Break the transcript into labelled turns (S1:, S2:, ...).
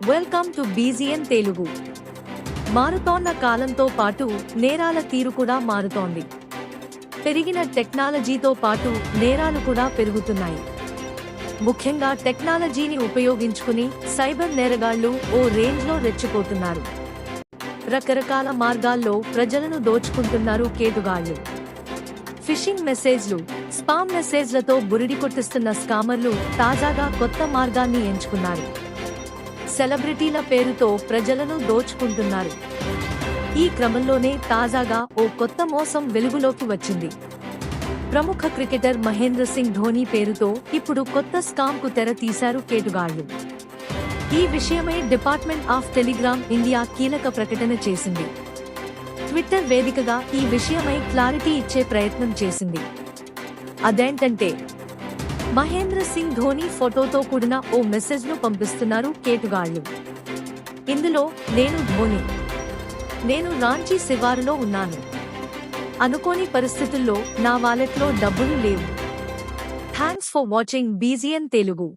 S1: Welcome to బీజీఎన్ Telugu. మారుతోన్న కాలంతో పాటు నేరాల తీరు కూడా మారుతోంది. పెరిగిన టెక్నాలజీతో పాటు నేరాలు కూడా పెరుగుతున్నాయి. ముఖ్యంగా టెక్నాలజీని ఉపయోగించుకుని సైబర్ నేరగాళ్లు ఓ రేంజ్లో రెచ్చిపోతున్నారు. రకరకాల మార్గాల్లో ప్రజలను దోచుకుంటున్నారు కేటుగాళ్లు. ఫిషింగ్ మెసేజ్లు, స్పామ్ మెసేజ్లతో బురిడి కొట్టిస్తున్న స్కామర్లు తాజాగా కొత్త మార్గాన్ని ఎంచుకున్నారు. సెలబ్రిటీల పేరుతో ప్రజలను దోచుకుంటున్నారు. ఈ క్రమంలోనే తాజాగా ఓ కొత్త మోసం వెలుగులోకి వచ్చింది. ప్రముఖ క్రికెటర్ మహేంద్ర సింగ్ ధోనీ పేరుతో ఇప్పుడు కొత్త స్కామ్ కు తెర తీశారు కేటుగాళ్లు. ఈ విషయమై డిపార్ట్మెంట్ ఆఫ్ టెలిగ్రామ్ ఇండియా కీలక ప్రకటన చేసింది. ట్విట్టర్ వేదికగా ఈ విషయమై క్లారిటీ ఇచ్చే ప్రయత్నం చేసింది. అదేంటంటే, మహేంద్ర సింగ్ ధోనీ ఫోటోతో కూడిన ఓ మెసేజ్ను పంపిస్తున్నారు కేటుగాళ్లు. ఇందులో నేను ధోనీ, నేను రాంచీ శివారులో ఉన్నాను, అనుకోని పరిస్థితుల్లో నా వాలెట్లో డబ్బులు లేవు. Thanks for watching బీజీఎన్ Telugu.